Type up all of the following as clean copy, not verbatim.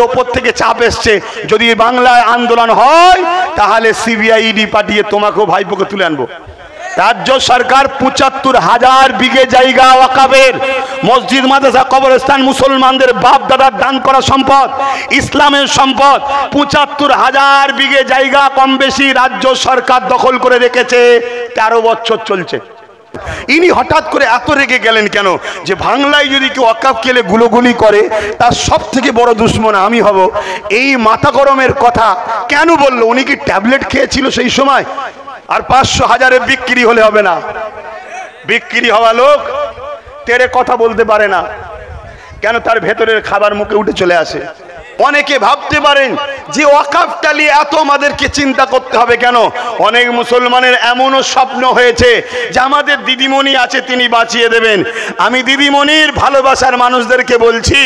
ওপর থেকে চাপ এসছে, যদি বাংলায় আন্দোলন হয় তাহলে সিবিআই ইডি পাঠিয়ে তোমাকেও ভাইপোকে তুলে আনবো। রাজ্য সরকার ৭৫,০০০ বিঘে জায়গা ওয়াকাফের, মসজিদ মাদ্রাসা কবরস্থান মুসলমানদের বাপ দাদার দান করা সম্পদ, ইসলামের সম্পদ, ৭৫,০০০ বিঘে জায়গা কম বেশি রাজ্য সরকার দখল করে রেখেছে। ১৩ বছর চলছে। ইনি হঠাৎ করে এত রেগে গেলেন কেন? যে বাংলায় যদি কেউ ওয়াকাফ কেলে গুলোগুলি করে তার সব থেকে বড় দুশ্মন আমি হব। এই মাথা গরমের কথা কেন বললো? উনি কি ট্যাবলেট খেয়েছিল সেই সময়? আর ৫০০,০০০ বিক্রি হলে হবে না? বিক্রি হওয়া লোক তেরে কথা বলতে পারে না কেন? তার ভেতরের খাবার মুখে উঠে চলে আসে। অনেকে ভাবতে পারেন যে ওয়াকাফটা নিয়ে এত আমাদেরকে চিন্তা করতে হবে কেন? অনেক মুসলমানের এমনও স্বপ্ন হয়েছে যে আমাদের দিদিমণি আছে, তিনি বাঁচিয়ে দেবেন। আমি দিদিমণির ভালোবাসার মানুষদেরকে বলছি,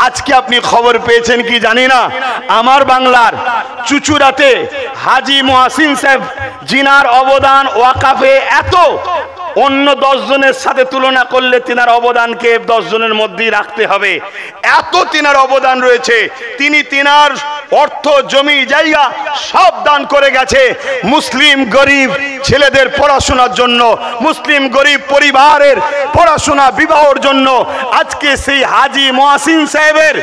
আজকে আপনি খবর পেয়েছেন কি জানি না, আমার বাংলার চুচুড়াতে হাজি মহসিন সাহেব জিনার অবদান ওয়াকাফে এত, অন্য ১০ জনের সাথে তুলনা করলে তিনার অবদানকে ১০ জনের মধ্যেই রাখতে হবে। এত তিনার অবদান রয়েছে। তিনি তিনার অর্থ, জমি, জায়গা সব দান করে গেছে মুসলিম গরিব ছেলেদের পড়াশোনার জন্য, মুসলিম গরিব পরিবারের পড়াশোনা বিবাহের জন্য। আজকে সেই হাজি মহসিন সাহেবের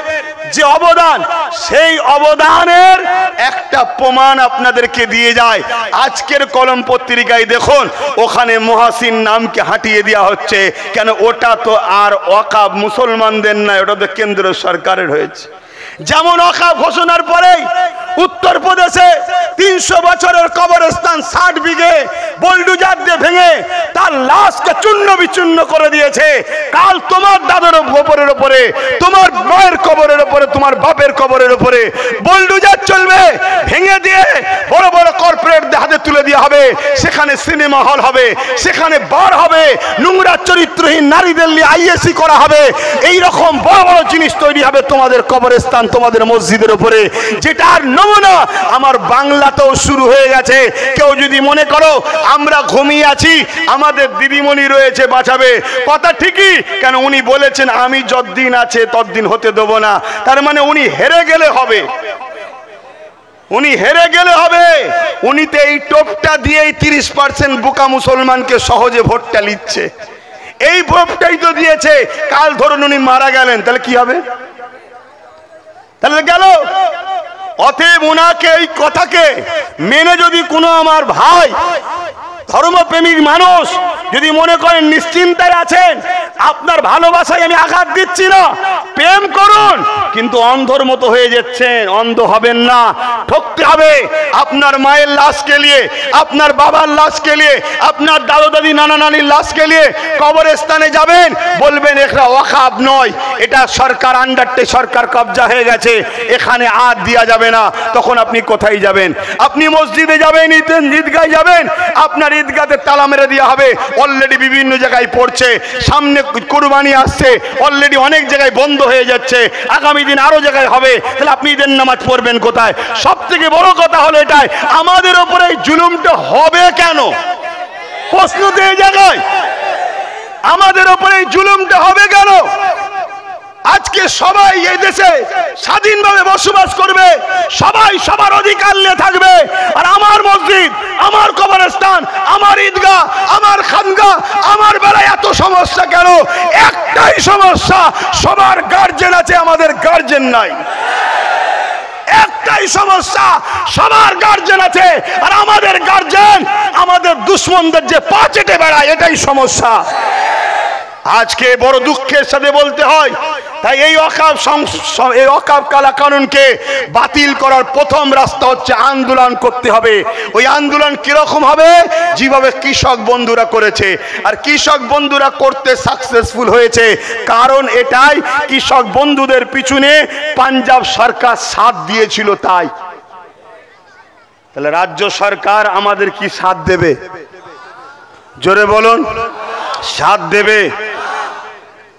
যে অবদান, সেই অবদানের একটা প্রমাণ আপনাদেরকে দিয়ে যায়। আজকের কলম পত্রিকায় দেখুন, ওখানে মহসিন নামকে হাঁটিয়ে দেওয়া হচ্ছে কেন? ওটা তো আর ওয়াকাফ মুসলমানদের নয়, ওটা তো কেন্দ্র সরকারের হয়েছে। যেমন ওয়াকাফ ঘোষণার পরেই উত্তরপ্রদেশে ৩০০ বছরের কবরস্থান ৬০ বিঘে বুলডোজার দিয়ে ভেঙে তার লাশকে চূর্ণ বিচূর্ণ করে দিয়েছে। কাল তোমার দাদার কবরের উপরে, তোমার মায়ের কবরের উপরে, তোমার বাপের কবরের উপরে বুলডোজার চলবে, ভেঙে দিয়ে বড় বড় কর্পোরেট হাতে তুলে দেওয়া হবে। সেখানে সিনেমা হল হবে, সেখানে বার হবে, নোংরা চরিত্রহীন নারীদের নিয়ে আইএসি করা হবে। এইরকম বড় বড় জিনিস তৈরি হবে তোমাদের কবরস্থান, তোমাদের মসজিদের উপরে। যেটার নমুনা আমার বাংলাতেও শুরু হয়ে গেছে। কেউ যদি মনে করো আমরা ঘুমিয়ে আছি, আমাদের দিদিমণি রয়েছে বাঁচাবে, কথা ঠিকই। কেন? উনি বলেছেন আমি যতদিন আছে ততদিন হতে দেব না। তার মানে উনি হেরে গেলে হবে, উনি হেরে গেলে হবে। উনি তো এই টোপটা দিয়েই ৩০% বোকা মুসলমানকে সহজে ভোটটা নিচ্ছে। এই ভোটটাই তো দিয়েছে। কাল ধরুন উনি মারা গেলেন, তাহলে কি হবে? তাহলে গেল। অতএব উনাকে, এই কথাকে মেনে যদি কোনো আমার ভাই ধর্মপ্রেমিক মানুষ যদি মনে করেন নিশ্চিন্তায় আছেন, আপনার ভালোবাসায় আমি আঘাত দিচ্ছি না, প্রেম করুন, কিন্তু অন্ধর মতো হয়ে যাচ্ছেন। অন্ধ হবেন না, ঠকতে হবে। আপনার মায়ের লাশকে নিয়ে, আপনার বাবার লাশকে নিয়ে, আপনার দাদু দাদি নানা নানির লাশকে নিয়ে কবরস্থানে যাবেন, বলবেন এটা ওয়াকাফ নয়, এটা সরকার আন্ডারটে, সরকার কবজা হয়ে গেছে, এখানে আর দেওয়া যাবে না। তখন আপনি কোথায় যাবেন? আপনি মসজিদে যাবেন, ঈদগায় যাবেন, আপনার ঈদগাতে তালা মেরে দেওয়া হবে। অলরেডি বিভিন্ন জায়গায় পড়ছে, সামনে কুরবানি আসছে, অলরেডি অনেক জায়গায় বন্ধ হয়ে যাচ্ছে, আগামী দিন আরো জায়গায় হবে। তাহলে আপনি ঈদের নামাজ পড়বেন কোথায়? সব থেকে বড় কথা হলো এটাই, আমাদের উপরে এই জুলুমটা হবে কেন? প্রশ্ন তো এই জায়গায়, আমাদের উপরে এই জুলুমটা হবে কেন? আজকে সবাই এই দেশে স্বাধীনভাবে বসবাস করবে, সবাই সবার অধিকার নিয়ে থাকবে। আর আমার মসজিদ, আমার কবরস্থান, আমার ঈদগাহ, আমার খানগাহ, আমার বেলায় এত সমস্যা কেন? একটাই সমস্যা, সবার গার্জেন আছে, আমাদের গার্জেন নাই। একটাই সমস্যা, সবার গার্জেন আছে আর আমাদের গার্জেন আমাদের দুশ্মনদের যে পা চেটে বেড়ায়, এটাই সমস্যা। আজকে বড় দুঃখের সাথে বলতে হয়, তাই এই ওয়াকাফ কালা কানুনকে বাতিল করার প্রথম রাস্তা হচ্ছে আন্দোলন করতে হবে। ওই আন্দোলন কিরকম হবে? যেভাবে কৃষক বন্ধুরা করেছে। আর কৃষক বন্ধুরা করতে সাকসেসফুল হয়েছে, কারণ এটাই কৃষক বন্ধুদের পিছনে পাঞ্জাব সরকার সাথ দিয়েছিল। তাই তাহলে রাজ্য সরকার আমাদের কি সাথ দেবে? জোরে বলুন, সাথ দেবে?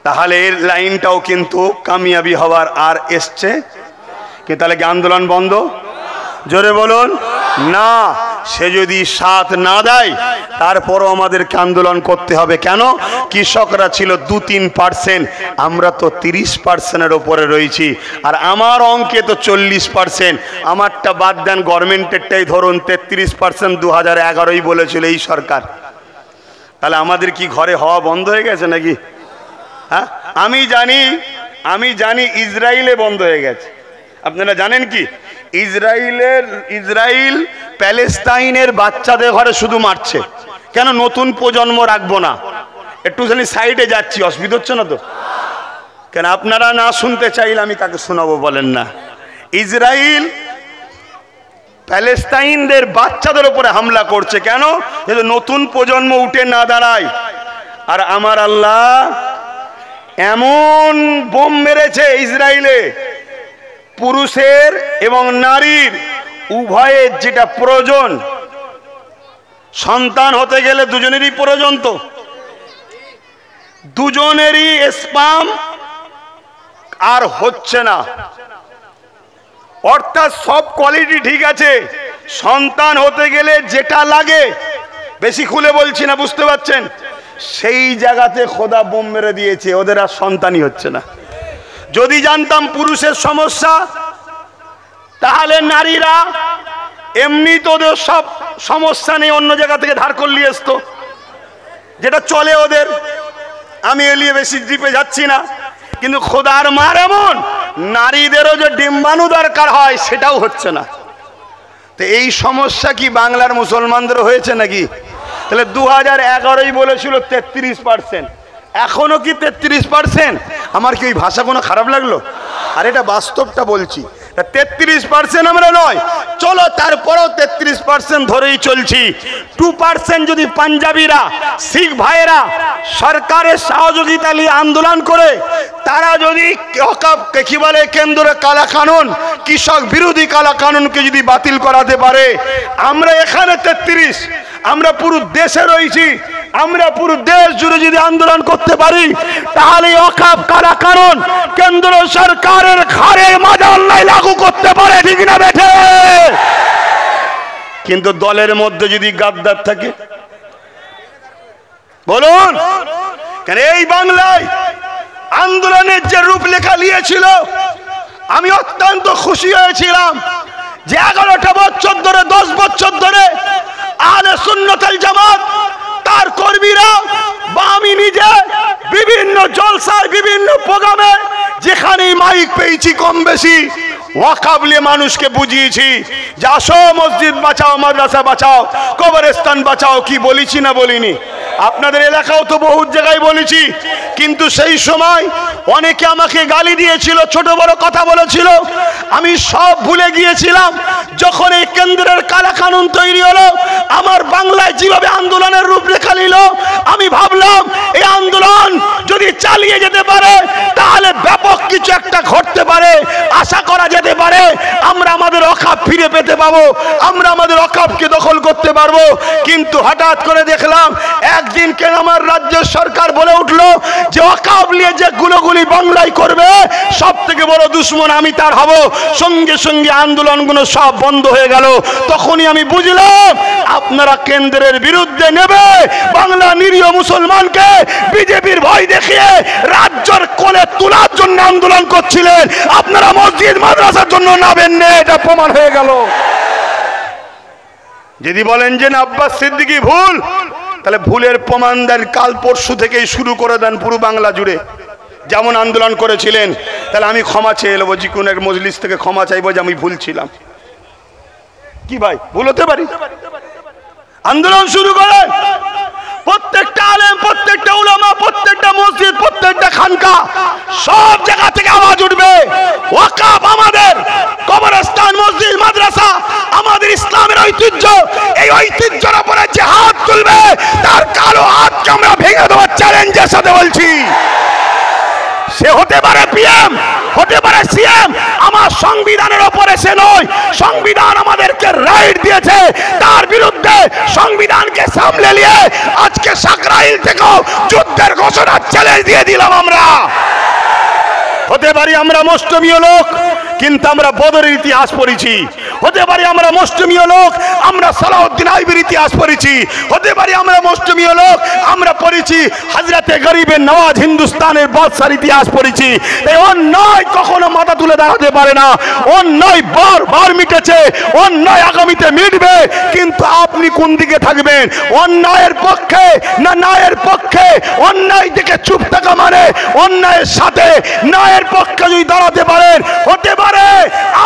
তাহলে এর লাইনটাও কিন্তু কামিয়াবি হওয়ার আর এসছে কি? তাহলে কি আন্দোলন বন্ধ? জোরে বলুন না। সে যদি সাথ না দেয় তারপরও আমাদেরকে আন্দোলন করতে হবে। কেন? কৃষকরা ছিল 2-3%, আমরা তো 30%-এর ওপরে রয়েছি। আর আমার অঙ্কে তো 40%। আমারটা বাদ দেন, গভর্নমেন্টেরটাই ধরুন 33%, 2011-ই বলেছিল এই সরকার। তাহলে আমাদের কি ঘরে হওয়া বন্ধ হয়ে গেছে নাকি? হ্যাঁ, আমি জানি ইসরায়েলে বন্ধ হয়ে গেছে। আপনারা জানেন কি? ইসরায়েল প্যালেস্তাইনের বাচ্চাদের ঘরে শুধু মারছে। কেন? নতুন প্রজন্ম রাখবো না। একটুখানি সাইডে যাচ্ছি, অসুবিধা হচ্ছে না তো? কেন আপনারা না শুনতে চাইলে আমি কাকে শোনাবো বলেন না? ইসরায়েল প্যালেস্তাইনদের বাচ্চাদের উপরে হামলা করছে। কেন? যাতে নতুন প্রজন্ম উঠে না দাঁড়ায়। আর আমার আল্লাহ এমন বোম মেরেছে ইসরায়েলে, পুরুষের এবং নারীর উভয়ের যেটা প্রয়োজন, সন্তান হতে গেলে দুজনেরই প্রয়োজন, তো দুজনেরই স্পাম আর হচ্ছে না। অর্থাৎ সব কোয়ালিটি ঠিক আছে, সন্তান হতে গেলে যেটা লাগে, বেশি খুলে বলছি না, বুঝতে পারছেন, সেই জায়গাতে খোদা বোম মেরে দিয়েছে, ওদের আর সন্তানই হচ্ছে না। যদি জানতাম পুরুষের সমস্যা, তাহলে নারীরা এমনি তো ওদের সব সমস্যা নেই, অন্য জায়গা থেকে ধার করে নিয়ে আসতো, যেটা চলে ওদের। আমি এলিয়ে বেশি ডিপে যাচ্ছি না, কিন্তু খোদার মার এমন, নারীদেরও যে ডিম্বাণু দরকার হয় সেটাও হচ্ছে না। তো এই সমস্যা কি বাংলার মুসলমানদের হয়েছে নাকি? তাহলে 2011-ই বলেছিল 33%, এখনো কি 33%? আমার কি ওই ভাষা কোনো খারাপ লাগলো? আর এটা বাস্তবটা বলছি, 33% আমরা নয়, চলো তারপরেও 33% ধরেই চলছি। 2% যদি পাঞ্জাবিরা, শিখ ভাইয়েরা সরকারের সহযোগিতা নিয়ে আন্দোলন করে, তারা যদি কি বলে কেন্দ্রে কালা কানুন, কৃষক বিরোধী কালা কানুনকে যদি বাতিল করাতে পারে, আমরা এখানে 33, আমরা পুরো দেশে রয়েছি, আমরা পুরো দেশ জুড়ে যদি আন্দোলন করতে পারি, তাহলে ওয়াকফ কালা কানুন কেন্দ্র সরকারের ঘাড়ে মাজাল্লাই লাগু করতে পারে, ঠিক না বেঠে? কিন্তু দলের মধ্যে যদি গাদ্দার থাকে, বলুন কেন? এই বাংলায় আন্দোলনের যে রূপলেখা নিয়েছিল, আমি অত্যন্ত খুশি হয়েছিলাম যে 11টা বছর ধরে, 10 বছর ধরে আহলে সুন্নাত ওয়াল জামাত, তার কর্মীরা বা আমি নিজে বিভিন্ন জলসায়, বিভিন্ন প্রোগ্রামে যেখানেই মাইক পেয়েছি কম বেশি ওয়াকফ নিয়ে মানুষকে বুঝিয়েছি যে আসো মসজিদ বাঁচাও, মাদ্রাসা বাঁচাও, কবরস্থান বাঁচাও। কি বলেছি না বলিনি? আপনাদের এলাকাও তো বহু জায়গায় বলেছি, কিন্তু সেই সময় অনেকে আমাকে গালি দিয়েছিল, ছোট বড় কথা বলেছিল, আমি সব ভুলে গিয়েছিলাম। যখন এই কেন্দ্রের কালা কানুন তৈরি হলো, আমার বাংলায় যেভাবে আন্দোলনের রূপরেখা নিল, আমি ভাবলাম এই আন্দোলন যদি চালিয়ে যেতে পারে তাহলে ব্যাপক কিছু একটা ঘটতে পারে, আশা করা যেতে পারে আমরা আমাদের ওয়াকফ ফিরে পেতে পাবো, আমরা আমাদের ওয়াকফকে দখল করতে পারবো। কিন্তু হঠাৎ করে দেখলাম একদিন কেন আমার রাজ্যের সরকার বলে উঠলো যে ওয়াকফ নিয়ে যে গুলোগুলি বাংলায় করবে সব থেকে বড় দুশ্মন আমি তার হব। সঙ্গে সঙ্গে আন্দোলনগুলো সব বন্ধ হয়ে গেল। তখনই আমি বুঝলাম আপনারা কেন্দ্রের বিরুদ্ধে নেবে বাংলা নিরীহ মুসলমানকে বিজেপির ভয় দেখিয়ে রাজ্যের কোলে তোলার জন্য আন্দোলন করছিলেন, আপনারা মসজিদ মাদ্রাসার জন্য নাবেন না, এটা প্রমাণ হয়ে গেল। যদি বলেন যে না আব্বাস সিদ্দিকী ভুল, তাহলে ভুলের প্রমাণ দেন, কাল পরশু থেকেই শুরু করে দেন পুরো বাংলা জুড়ে যেমন আন্দোলন করেছিলেন। তাহলে আমি ক্ষমা চেয়ে নেবো, যে কোনো এক মজলিস থেকে ক্ষমা চাইবো যে আমি ভুল ছিলাম। কি ভাই, ভুল হতে পারি? আন্দোলন শুরু করে প্রত্যেকটা আলেম, প্রত্যেকটা উলামা, প্রত্যেকটা মসজিদ, প্রত্যেকটা খানকা, সব জায়গা থেকে আওয়াজ উঠবে ওয়াকফ আমাদের, কবরস্থান, মসজিদ, মাদ্রাসা আমাদের ইসলামের ঐতিহ্য। এই ঐতিহ্যের উপরে যে হাত তুলবে তার কালো হাতকে আমরা ভেঙে দেওয়ার চ্যালেঞ্জের সাথে বলছি। সে হতে পারে পিএম, হতে পারে সিএম, আমার সংবিধানের ওপরে সে নয়। সংবিধান আমাদেরকে রাইট দিয়েছে, তার বিরুদ্ধে সংবিধানকে সামলে নিয়ে আজকে সাকরাইল থেকেও যুদ্ধের ঘোষণার চ্যালেঞ্জ দিয়ে দিলাম আমরা। হতে পারি আমরা মুষ্টমীয় লোক, কিন্তু আমরা বদরের ইতিহাস পড়েছি। হতে পারি আমরা মুসলিমীয় লোক, আমরা সালাউদ্দিন আইবির ইতিহাস পড়েছি। হতে পারি আমরা মুসলিমীয় লোক, আমরা পড়েছি হযরতে গরিবের নওয়াজ হিন্দুস্তানের বাদশার ইতিহাস পড়েছি। এই অন্যায় কখনো মাথা তুলে দাঁড়াতে পারে না। অন্যায় বারবার মিটেছে, অন্যায় আগামীতে মিটবে, কিন্তু আপনি কোন দিকে থাকবেন? অন্যায়ের পক্ষে না ন্যায়ের পক্ষে? অন্যায় থেকে চুপ থাকা মানে অন্যায়ের সাথে ন্যায়ের পক্ষে যদি দাঁড়াতে পারেন, হতে পারে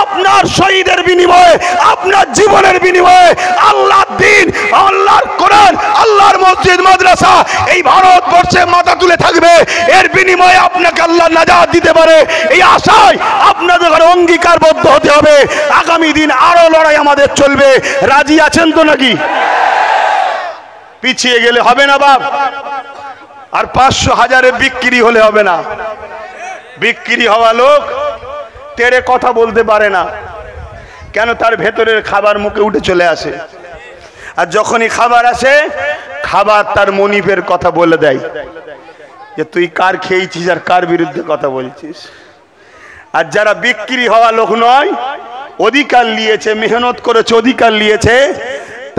আপনার শহীদের বিনিময়ে, আপনার জীবনের বিনিময়ে আল্লাহর দ্বীন, আল্লাহর কোরআন, আল্লাহর মসজিদ মাদ্রাসা এই ভারতবর্ষে মাথা তুলে থাকবে। এর বিনিময়ে আপনাকে আল্লাহ নাজাত দিতে পারে, এই আশায় আপনাদের অঙ্গীকারবদ্ধ হতে হবে। আগামী দিন আরো লড়াই আমাদের চলবে। রাজি আছেন তো নাকি? পিছিয়ে গেলে হবে না বাপ, আর 500,000-এ বিক্রি হলে হবে না। বিক্রি হওয়া লোক তেরে কথা বলতে পারে না, কেন? তার ভেতরের খাবার মুখে উঠে চলে আসে, আর যখনই খাবার আসে, খাবার তার মনিবের কথা বলে দেয় যে তুই কার খেয়েছিস আর কার বিরুদ্ধে কথা বলছিস। আর যারা বিক্রি হওয়া লোক নয়, অধিকার নিয়েছে, মেহনত করেছে, অধিকার নিয়েছে,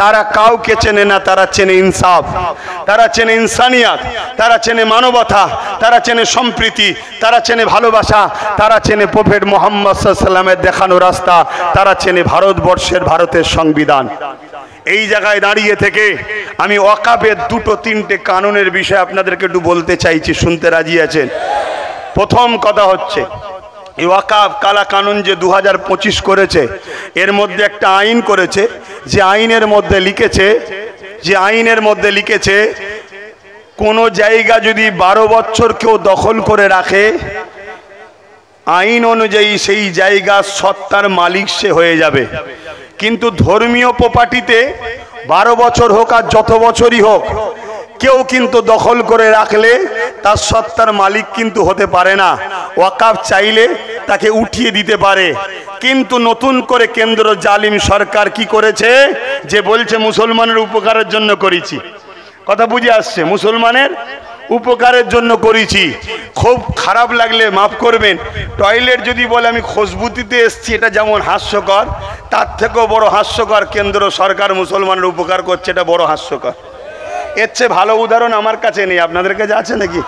তারা কাউকে চেনে না। তারা চেনে ইনসাফ, তারা চেনে ইনসানিয়াত, তারা চেনে মানবতা, তারা চেনে সম্প্রীতি, তারা চেনে ভালোবাসা, তারা চেনে প্রফেট মুহাম্মদ সাল্লাল্লাহু আলাইহি ওয়াসাল্লামের দেখানো রাস্তা, তারা চেনে ভারতের সংবিধান। এই জায়গায় দাঁড়িয়ে থেকে আমি ওয়াকাফের 2-3টে কানুনের বিষয়ে আপনাদেরকে একটু বলতে চাইছি, শুনতে রাজি আছেন? প্রথম কথা হচ্ছে, এই ওয়াকাফ কালা কানুন যে 2025 করেছে, এর মধ্যে একটা আইন করেছে, যে আইনের মধ্যে লিখেছে কোন জায়গা যদি 12 বছর কেউ দখল করে রাখে, আইন অনুযায়ী সেই জায়গা সত্তার মালিক সে হয়ে যাবে। কিন্তু ধর্মীয় প্রপার্টিতে 12 বছর হোক আর যত বছরই হোক, কেউ কিন্তু দখল করে রাখলে তার সত্তার মালিক কিন্তু হতে পারে না। ওয়াকাফ চাইলে তাকে উঠিয়ে দিতে পারে। কিন্তু নতুন করে কেন্দ্র জালিম সরকার কি করেছে, যে বলছে মুসলমানের উপকারের জন্য করেছি। কথা বুঝে আসছে? মুসলমানের উপকারের জন্য করেছি। খুব খারাপ লাগলে মাফ করবেন, টয়লেট যদি বলে আমি খুশবু দিতে এসছি, এটা যেমন হাস্যকর, তার থেকেও বড় হাস্যকর কেন্দ্র সরকার মুসলমানের উপকার করছে, এটা বড় হাস্যকর। এর চেয়ে ভালো উদাহরণ আমার কাছে নেই। আপনাদের কাছে আছে নাকি?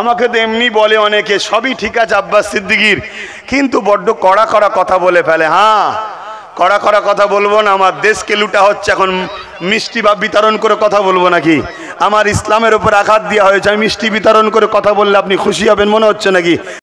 আমাকে তো এমনি বলে অনেকে, সবই ঠিক আছে আব্বাস সিদ্দিকীর, কিন্তু বড্ড কড়া কড়া কথা বলে ফেলে। হ্যাঁ, কড়া কড়া কথা বলবো না। আমার দেশকে লুটা হচ্ছে, এখন মিষ্টি বা বিতরণ করে কথা বলবো নাকি? আমার ইসলামের উপর আঘাত দেওয়া হয়েছে, আমি মিষ্টি বিতরণ করে কথা বললে আপনি খুশি হবেন মনে হচ্ছে নাকি?